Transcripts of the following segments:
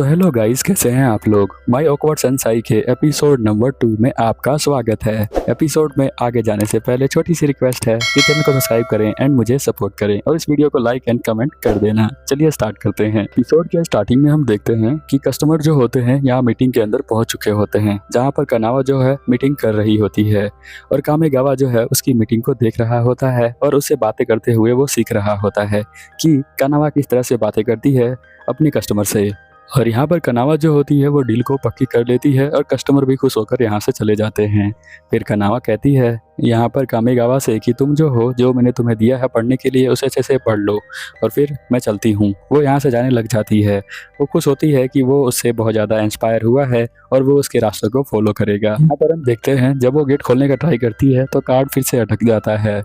तो hello guys, कैसे हैं आप लोग। माय ऑकवर्ड सनसाई के एपिसोड नंबर 2 में आपका स्वागत है। एपिसोड में आगे जाने से पहले छोटी सी रिक्वेस्ट है कि चैनल को सब्सक्राइब करें एंड मुझे सपोर्ट करें और इस वीडियो को लाइक एंड कमेंट कर देना। चलिए स्टार्ट करते हैं। एपिसोड के स्टार्टिंग में हम देखते हैं कि कस्टमर जो होते हैं यहाँ मीटिंग के अंदर पहुंच चुके होते हैं, जहाँ पर कानावा जो है मीटिंग कर रही होती है और कामेगावा जो है उसकी मीटिंग को देख रहा होता है और उससे बातें करते हुए वो सीख रहा होता है कि कानावा किस तरह से बातें करती है अपने कस्टमर से। और यहाँ पर कनावा जो होती है वो डील को पक्की कर लेती है और कस्टमर भी खुश होकर यहाँ से चले जाते हैं। फिर कनावा कहती है यहाँ पर कामेगावा से कि तुम जो मैंने तुम्हें दिया है पढ़ने के लिए उसे अच्छे से पढ़ लो और फिर मैं चलती हूँ। वो यहाँ से जाने लग जाती है। वो खुश होती है कि वो उससे बहुत ज़्यादा इंस्पायर हुआ है और वो उसके रास्ते को फॉलो करेगा। यहाँ पर हम देखते हैं जब वो गेट खोलने का ट्राई करती है तो कार्ड फिर से अटक जाता है।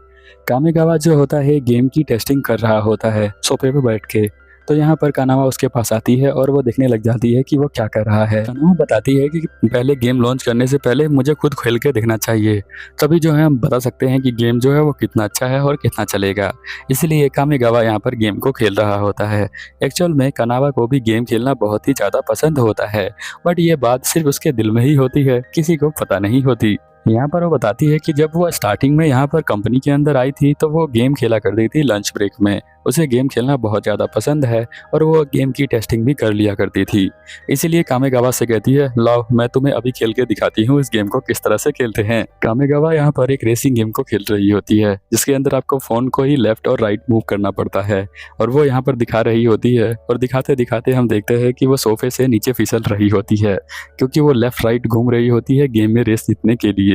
कामेगावा जो होता है गेम की टेस्टिंग कर रहा होता है सोफे पे बैठ के। तो यहाँ पर कानावा उसके पास आती है और वो देखने लग जाती है कि वो क्या कर रहा है। कानावा बताती है कि पहले गेम लॉन्च करने से पहले मुझे खुद खेल के देखना चाहिए, तभी जो है हम बता सकते हैं कि गेम जो है वो कितना अच्छा है और कितना चलेगा। इसलिए कामेगावा यहाँ पर गेम को खेल रहा होता है। एक्चुअल में कानावा को भी गेम खेलना बहुत ही ज़्यादा पसंद होता है, बट ये बात सिर्फ उसके दिल में ही होती है, किसी को पता नहीं होती। यहाँ पर वो बताती है कि जब वो स्टार्टिंग में यहाँ पर कंपनी के अंदर आई थी तो वो गेम खेला करती थी लंच ब्रेक में। उसे गेम खेलना बहुत ज़्यादा पसंद है और वो गेम की टेस्टिंग भी कर लिया करती थी। इसीलिए कामेगावा से कहती है लाओ मैं तुम्हें अभी खेल के दिखाती हूँ इस गेम को किस तरह से खेलते हैं। कामेगावा यहाँ पर एक रेसिंग गेम को खेल रही होती है जिसके अंदर आपको फ़ोन को ही लेफ्ट और राइट मूव करना पड़ता है और वो यहाँ पर दिखा रही होती है और दिखाते दिखाते हम देखते हैं कि वो सोफे से नीचे फिसल रही होती है क्योंकि वो लेफ्ट राइट घूम रही होती है गेम में रेस जीतने के लिए।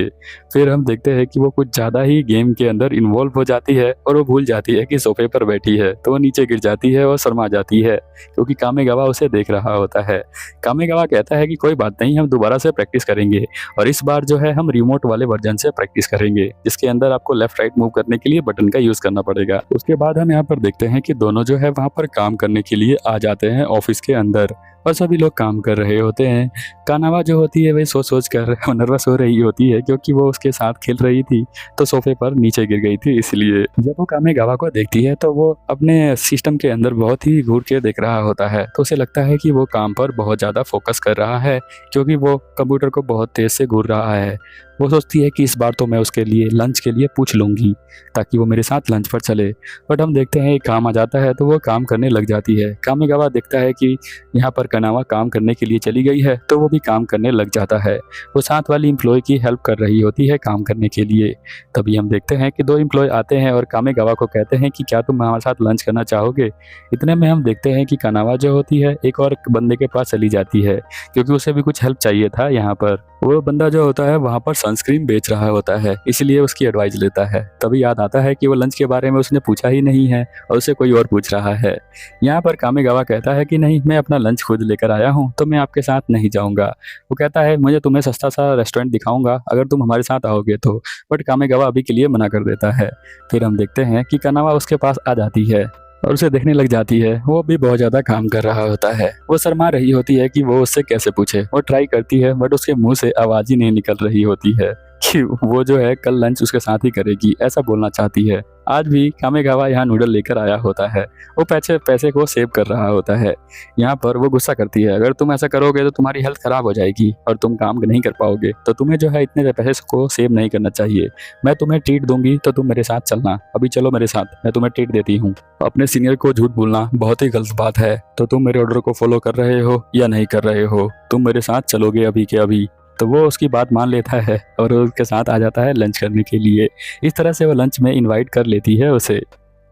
फिर हम देखते हैं कि वो कुछ ज़्यादा ही गेम के अंदर इन्वॉल्व हो जाती है और वो भूल जाती है कि सोफे पर बैठी है, तो वो नीचे गिर जाती है और शर्मा जाती है क्योंकि कामेगावा उसे देख रहा होता है। कामेगावा कहता है कि कोई बात नहीं, हम दोबारा से प्रैक्टिस करेंगे और इस बार जो है हम रिमोट वाले वर्जन से प्रैक्टिस करेंगे जिसके अंदर आपको लेफ्ट राइट मूव करने के लिए बटन का यूज़ करना पड़ेगा। उसके बाद हम यहाँ पर देखते हैं कि दोनों जो है वहाँ पर काम करने के लिए आ जाते हैं ऑफिस के अंदर और सभी लोग काम कर रहे होते हैं। कानावा जो होती है वही सोच कर नर्वस हो रही होती है क्योंकि वो उसके साथ खेल रही थी तो सोफे पर नीचे गिर गई थी, इसलिए जब वो कामेगावा को देखती है तो वो अपने सिस्टम के अंदर बहुत ही घूर के देख रहा होता है। तो उसे लगता है कि वो काम पर बहुत ज़्यादा फोकस कर रहा है क्योंकि वो कंप्यूटर को बहुत तेज़ से घूर रहा है। वो सोचती है कि इस बार तो मैं उसके लिए लंच के लिए पूछ लूँगी ताकि वो मेरे साथ लंच पर चले। बट हम देखते हैं काम आ जाता है तो वो काम करने लग जाती है। कामेगावा देखता है कि यहाँ पर कानावा काम करने के लिए चली गई है तो वो भी काम करने लग जाता है। वो साथ वाली एम्प्लॉय की हेल्प कर रही होती है काम करने के लिए। तभी हम देखते हैं कि दो एम्प्लॉय आते हैं और कामेगावा को कहते हैं कि क्या तुम हमारे साथ लंच करना चाहोगे। इतने में हम देखते हैं कि कानावा जो होती है एक और बंदे के पास चली जाती है क्योंकि उसे भी कुछ हेल्प चाहिए था। यहाँ पर वो बंदा जो होता है वहाँ पर सनस्क्रीन बेच रहा होता है, इसलिए उसकी एडवाइस लेता है। तभी याद आता है कि वो लंच के बारे में उसने पूछा ही नहीं है और उसे कोई और पूछ रहा है। यहाँ पर कामेगावा कहता है कि नहीं, मैं अपना लंच खुद लेकर आया हूँ तो मैं आपके साथ नहीं जाऊँगा। वो कहता है मुझे तुम्हें सस्ता सा रेस्टोरेंट दिखाऊंगा अगर तुम हमारे साथ आओगे तो, बट कामेगावा अभी के लिए मना कर देता है। फिर हम देखते हैं कि कानावा उसके पास आ जाती है और उसे देखने लग जाती है। वो भी बहुत ज़्यादा काम कर रहा होता है। वो शर्मा रही होती है कि वो उससे कैसे पूछे। वो ट्राई करती है बट उसके मुंह से आवाज़ ही नहीं निकल रही होती है कि वो जो है कल लंच उसके साथ ही करेगी, ऐसा बोलना चाहती है। आज भी कामेगावा यहाँ नूडल लेकर आया होता है। वो पैसे को सेव कर रहा होता है। यहाँ पर वो गुस्सा करती है, अगर तुम ऐसा करोगे तो तुम्हारी हेल्थ खराब हो जाएगी और तुम काम नहीं कर पाओगे, तो तुम्हें जो है इतने पैसे को सेव नहीं करना चाहिए। मैं तुम्हें ट्रीट दूंगी तो तुम मेरे साथ चलना, अभी चलो मेरे साथ, मैं तुम्हें ट्रीट देती हूँ। अपने सीनियर को झूठ बोलना बहुत ही गलत बात है, तो तुम मेरे ऑर्डर को फॉलो कर रहे हो या नहीं कर रहे हो, तुम मेरे साथ चलोगे अभी के अभी। तो वो उसकी बात मान लेता है और उसके साथ आ जाता है लंच करने के लिए। इस तरह से वो लंच में इनवाइट कर लेती है उसे।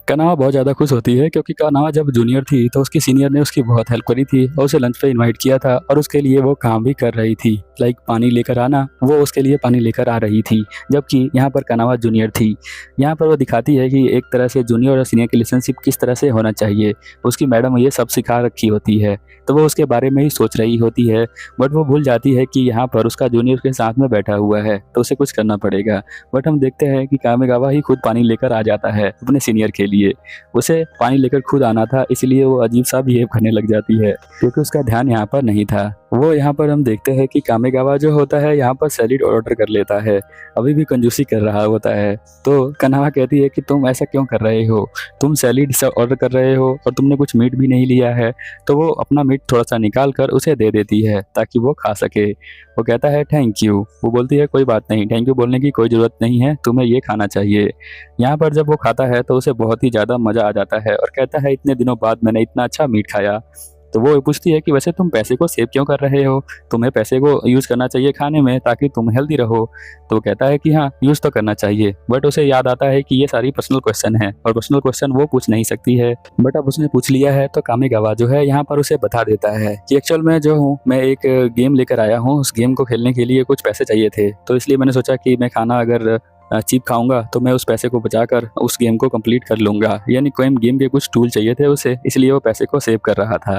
कानावा बहुत ज़्यादा खुश होती है क्योंकि कानावा जब जूनियर थी तो उसकी सीनियर ने उसकी बहुत हेल्प करी थी और उसे लंच पे इनवाइट किया था और उसके लिए वो काम भी कर रही थी, लाइक पानी लेकर आना। वो उसके लिए पानी लेकर आ रही थी जबकि यहाँ पर कानावा जूनियर थी। यहाँ पर वो दिखाती है कि एक तरह से जूनियर और सीनियर की रिलेशनशिप किस तरह से होना चाहिए। उसकी मैडम ये सब सिखा रखी होती है तो वो उसके बारे में ही सोच रही होती है, बट वो भूल जाती है कि यहाँ पर उसका जूनियर के साथ में बैठा हुआ है तो उसे कुछ करना पड़ेगा। बट हम देखते हैं कि कामेगावा ही खुद पानी लेकर आ जाता है अपने सीनियर के लिए। उसे पानी लेकर खुद आना था, इसलिए वो अजीब सा बिहेव करने लग जाती है क्योंकि उसका ध्यान यहाँ पर नहीं था। वो यहाँ पर हम देखते हैं कि कामेगावा जो होता है यहाँ पर सैलेड ऑर्डर कर लेता है, अभी भी कंजूसी कर रहा होता है। तो कनावा कहती है कि तुम ऐसा क्यों कर रहे हो, तुम सैलेड से ऑर्डर कर रहे हो और तुमने कुछ मीट भी नहीं लिया है। तो वो अपना मीट थोड़ा सा निकाल कर उसे दे देती है ताकि वो खा सके। वो कहता है थैंक यू। वो बोलती है कोई बात नहीं, थैंक यू बोलने की कोई ज़रूरत नहीं है, तुम्हें ये खाना चाहिए। यहाँ पर जब वो खाता है तो उसे बहुत ही ज़्यादा मज़ा आ जाता है और कहता है इतने दिनों बाद मैंने इतना अच्छा मीट खाया। तो वो पूछती है कि वैसे तुम पैसे को सेव क्यों कर रहे हो, तुम्हें पैसे को यूज़ करना चाहिए खाने में ताकि तुम हेल्दी रहो। तो वो कहता है कि हाँ यूज़ तो करना चाहिए, बट उसे याद आता है कि ये सारी पर्सनल क्वेश्चन है और पर्सनल क्वेश्चन वो पूछ नहीं सकती है। बट अब उसने पूछ लिया है तो कामेगावा जो है यहाँ पर उसे बता देता है कि एक्चुअल में जो हूँ मैं एक गेम लेकर आया हूँ, उस गेम को खेलने के लिए कुछ पैसे चाहिए थे। तो इसलिए मैंने सोचा कि मैं खाना अगर चीप खाऊंगा तो मैं उस पैसे को बचाकर उस गेम को कंप्लीट कर लूंगा। यानी कोई गेम के कुछ टूल चाहिए थे उसे, इसलिए वो पैसे को सेव कर रहा था।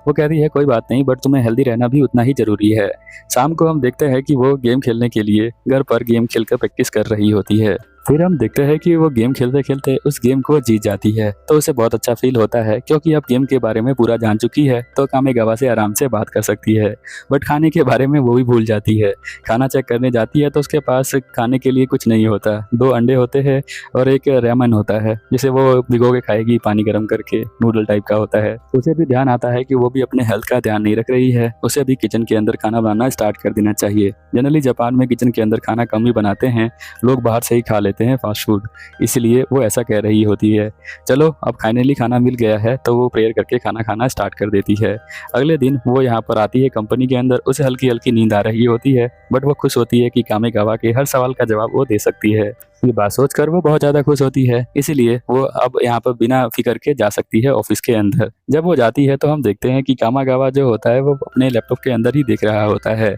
वो कह रही है कोई बात नहीं, बट तुम्हें हेल्दी रहना भी उतना ही ज़रूरी है। शाम को हम देखते हैं कि वो गेम खेलने के लिए घर पर गेम खेलकर प्रैक्टिस कर रही होती है। फिर हम देखते हैं कि वो गेम खेलते खेलते उस गेम को जीत जाती है। तो उसे बहुत अच्छा फील होता है क्योंकि अब गेम के बारे में पूरा जान चुकी है, तो कामेगावा से आराम से बात कर सकती है। बट खाने के बारे में वो भी भूल जाती है। खाना चेक करने जाती है तो उसके पास खाने के लिए कुछ नहीं होता। 2 अंडे होते हैं और एक रेमन होता है जिसे वो भिगो के खाएगी पानी गर्म करके, नूडल टाइप का होता है। उसे भी ध्यान आता है कि वो भी अपने हेल्थ का ध्यान नहीं रख रही है, उसे भी किचन के अंदर खाना बनाना स्टार्ट कर देना चाहिए। जनरली जापान में किचन के अंदर खाना कम ही बनाते हैं, लोग बाहर से ही खा लेते हैं फास्ट फूड, इसलिए वो ऐसा कह रही होती है। चलो अब फाइनली खाना मिल गया है तो वो प्रेयर करके खाना खाना स्टार्ट कर देती है। अगले दिन वो यहाँ पर आती है कंपनी के अंदर, उसे हल्की हल्की नींद आ रही होती है, बट वो खुश होती है कि कामेगावा के हर सवाल का जवाब वो दे सकती है। ये बात सोचकर वो बहुत ज़्यादा खुश होती है, इसीलिए वो अब यहाँ पर बिना फिक्र के जा सकती है ऑफिस के अंदर। जब वो जाती है तो हम देखते हैं कि कामेगावा जो होता है वो अपने लैपटॉप के अंदर ही देख रहा होता है।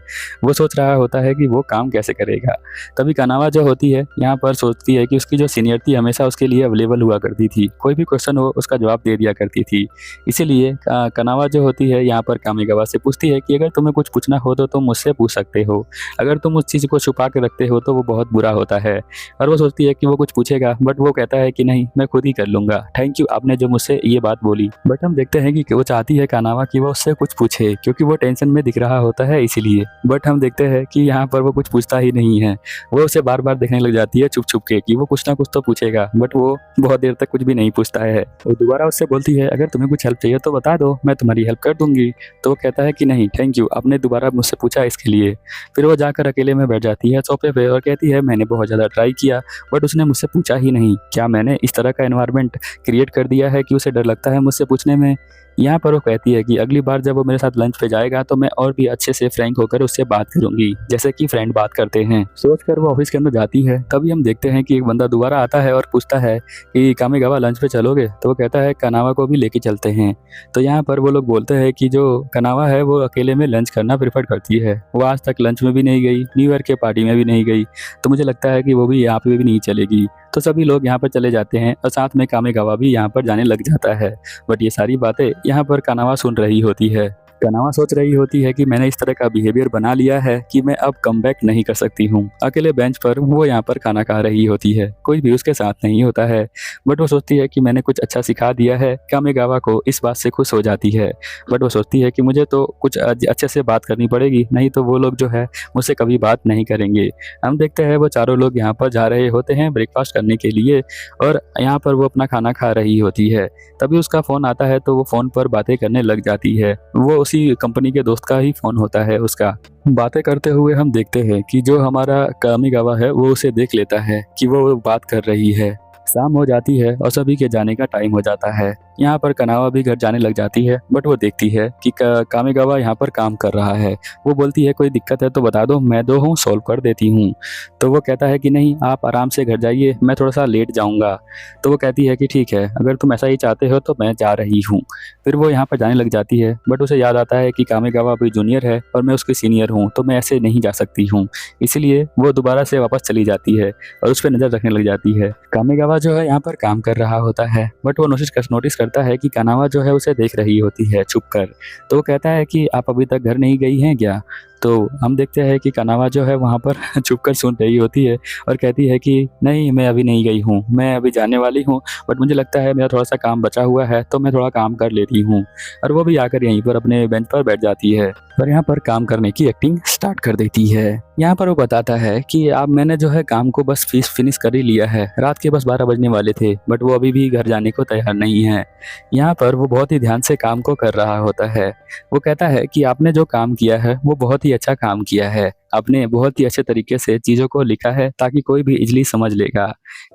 वो सोच रहा होता है कि वो काम कैसे करेगा। तभी कानावा जो होती है यहाँ पर सोचती है कि उसकी जो सीनियर थी हमेशा उसके लिए अवेलेबल हुआ करती थी, कोई भी क्वेश्चन हो उसका जवाब दे दिया करती थी। इसीलिए कानावा जो होती है यहाँ पर कामेगावा से पूछती है कि अगर तुम्हें कुछ पूछना हो तो तुम मुझसे पूछ सकते हो, अगर तुम उस चीज़ को छुपा के रखते हो तो वो बहुत बुरा होता है। और वो सोचती है कि वो कुछ पूछेगा, बट वो कहता है कि नहीं मैं खुद ही कर लूँगा, थैंक यू आपने जो मुझसे ये बात बोली। बट हम देखते हैं कि वो चाहती है कानावा कि वो उससे कुछ पूछे क्योंकि वो टेंशन में दिख रहा होता है इसीलिए। बट हम देखते हैं कि यहाँ पर वो कुछ पूछता ही नहीं है, वो उसे बार बार देखने लग जाती है छुप छुप के कि वो कुछ ना कुछ तो पूछेगा, बट वो बहुत देर तक कुछ भी नहीं पूछता है। वो दोबारा उससे बोलती है अगर तुम्हें कुछ हेल्प चाहिए तो बता दो, मैं तुम्हारी हेल्प कर दूंगी। तो वो कहता है कि नहीं थैंक यू, आपने दोबारा मुझसे पूछा इसके लिए। फिर वो जाकर अकेले में बैठ जाती है सोफे पे और कहती है मैंने बहुत ज़्यादा ट्राई किया बट उसने मुझसे पूछा ही नहीं, क्या मैंने इस तरह का एनवायरनमेंट क्रिएट कर दिया है कि उसे डर लगता है मुझसे पूछने में। यहाँ पर वो कहती है कि अगली बार जब वो मेरे साथ लंच पे जाएगा तो मैं और भी अच्छे से फ्रैंक होकर उससे बात करूंगी जैसे कि फ्रेंड बात करते हैं। सोचकर वो ऑफिस के अंदर जाती है, तभी हम देखते हैं कि एक बंदा दोबारा आता है और पूछता है कि कामेगावा लंच पे चलोगे। तो वो कहता है कानावा को भी लेके चलते हैं। तो यहाँ पर वो लोग बोलते हैं कि जो कानावा है वो अकेले में लंच करना प्रेफर करती है, वो आज तक लंच में भी नहीं गई, न्यू ईयर के पार्टी में भी नहीं गई, तो मुझे लगता है कि वो भी यहाँ पे भी नहीं चलेगी। तो सभी लोग यहाँ पर चले जाते हैं और साथ में कामेगावा भी यहाँ पर जाने लग जाता है। बट ये सारी बातें यहाँ पर कानावा सुन रही होती है। कानावा सोच रही होती है कि मैंने इस तरह का बिहेवियर बना लिया है कि मैं अब कम बैक नहीं कर सकती हूँ। अकेले बेंच पर वो यहाँ पर खाना खा रही होती है, कोई भी उसके साथ नहीं होता है। बट वो सोचती है कि मैंने कुछ अच्छा सिखा दिया है। कामेगावा को इस बात से खुश हो जाती है, बट वो सोचती है कि मुझे तो कुछ अच्छे से बात करनी पड़ेगी, नहीं तो वो लोग जो है मुझसे कभी बात नहीं करेंगे। हम देखते हैं वो चारों लोग यहाँ पर जा रहे होते हैं ब्रेकफास्ट करने के लिए और यहाँ पर वो अपना खाना खा रही होती है। तभी उसका फ़ोन आता है तो वो फ़ोन पर बातें करने लग जाती है। वो उसी कंपनी के दोस्त का ही फ़ोन होता है उसका। बातें करते हुए हम देखते हैं कि जो हमारा कामेगावा है वो उसे देख लेता है कि वो बात कर रही है। शाम हो जाती है और सभी के जाने का टाइम हो जाता है। यहाँ पर कानावा भी घर जाने लग जाती है, बट वो देखती है कि कामेगावा यहाँ पर काम कर रहा है। वो बोलती है कोई दिक्कत है तो बता दो, मैं दो हूँ सॉल्व कर देती हूँ। तो वो कहता है कि नहीं आप आराम से घर जाइए, मैं थोड़ा सा लेट जाऊँगा। तो वो कहती है कि ठीक है अगर तुम ऐसा ही चाहते हो तो मैं जा रही हूँ। फिर वो यहाँ पर जाने लग जाती है, बट उसे याद आता है कि कामेगावा अभी जूनियर है और मैं उसकी सीनियर हूँ, तो मैं ऐसे नहीं जा सकती हूँ। इसलिए वो दोबारा से वापस चली जाती है और उस पर नज़र रखने लग जाती है। कामेगावा जो है यहाँ पर काम कर रहा होता है, बट वो नोटिस करता है कि कानावा जो है उसे देख रही होती है छुप कर। तो वो कहता है कि आप अभी तक घर नहीं गई हैं क्या। तो हम देखते हैं कि कनावा जो है वहाँ पर छुप कर सुन रही होती है और कहती है कि नहीं, मैं अभी नहीं गई हूँ, मैं अभी जाने वाली हूँ, बट मुझे लगता है मेरा थोड़ा सा काम बचा हुआ है तो मैं थोड़ा काम कर लेती हूँ। और वो भी आकर यहीं पर अपने बेंच पर बैठ जाती है और यहाँ पर काम करने की एक्टिंग स्टार्ट कर देती है। यहाँ पर वो बताता है कि अब मैंने जो है काम को बस फिनिश कर ही लिया है, रात के बस 12 बजने वाले थे, बट वो अभी भी घर जाने को तैयार नहीं है। यहाँ पर वो बहुत ही ध्यान से काम को कर रहा होता है। वो कहता है कि आपने जो काम किया है वो बहुत ही अच्छा काम किया है, आपने बहुत ही अच्छे तरीके से चीज़ों को लिखा है ताकि कोई भी इजीली समझ लेगा।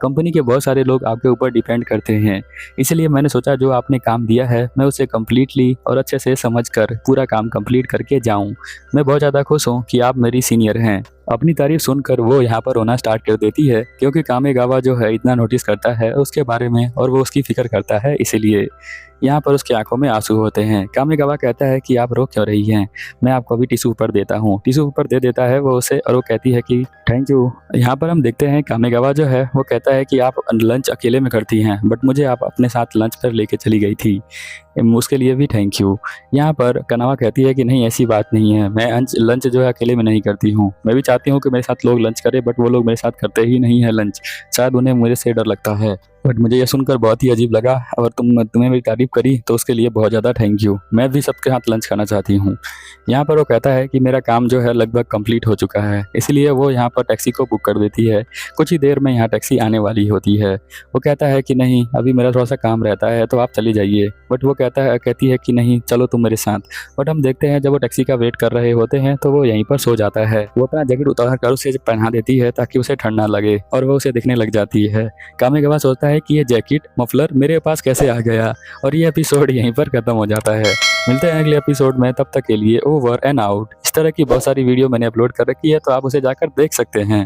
कंपनी के बहुत सारे लोग आपके ऊपर डिपेंड करते हैं, इसलिए मैंने सोचा जो आपने काम दिया है मैं उसे कम्प्लीटली और अच्छे से समझ कर पूरा काम कंप्लीट करके जाऊं। मैं बहुत ज़्यादा खुश हूं कि आप मेरी सीनियर हैं। अपनी तारीफ सुनकर वो यहाँ पर रोना स्टार्ट कर देती है क्योंकि कामेगावा जो है इतना नोटिस करता है उसके बारे में और वो उसकी फिक्र करता है, इसीलिए यहाँ पर उसकी आंखों में आंसू होते हैं। कामेगावा कहता है कि आप रो क्यों रही हैं, मैं आपको अभी टिश्यू पेपर देता हूँ। टिश्यू पेपर दे देता है वो उसे और वो कहती है कि थैंक यू। यहाँ पर हम देखते हैं कामेगावा जो है वो कहता है कि आप लंच अकेले में करती हैं, बट मुझे आप अपने साथ लंच पर लेके चली गई थी, उसके लिए भी थैंक यू। यहाँ पर कनावा कहती है कि नहीं, ऐसी बात नहीं है, मैं लंच जो है अकेले में नहीं करती हूँ, मैं भी चाहती हूँ कि मेरे साथ लोग लंच करें, बट वो लोग मेरे साथ करते ही नहीं है लंच, शायद उन्हें मुझे से डर लगता है। बट मुझे ये सुनकर बहुत ही अजीब लगा और तुम्हें मेरी तारीफ करी तो उसके लिए बहुत ज़्यादा थैंक यू, मैं भी सबके साथ लंच करना चाहती हूँ। यहाँ पर वो कहता है कि मेरा काम जो है लगभग कंप्लीट हो चुका है, इसलिए वो यहाँ पर टैक्सी को बुक कर देती है। कुछ ही देर में यहाँ टैक्सी आने वाली होती है। वो कहता है कि नहीं, अभी मेरा थोड़ा सा काम रहता है तो आप चली जाइए, बट वो कहती है कि नहीं, चलो तुम मेरे साथ। बट हम देखते हैं जब वो टैक्सी का वेट कर रहे होते हैं तो वो यहीं पर सो जाता है। वो अपना जैकेट उतार कर उसे पहना देती है ताकि उसे ठंड ना लगे और वो उसे दिखने लग जाती है। कामेगावा सोचता है कि ये जैकेट मफलर मेरे पास कैसे आ गया, और ये एपिसोड यहीं पर खत्म हो जाता है। मिलते हैं अगले एपिसोड में, तब तक के लिए ओवर एंड आउट। इस तरह की बहुत सारी वीडियो मैंने अपलोड कर रखी है तो आप उसे जाकर देख सकते हैं।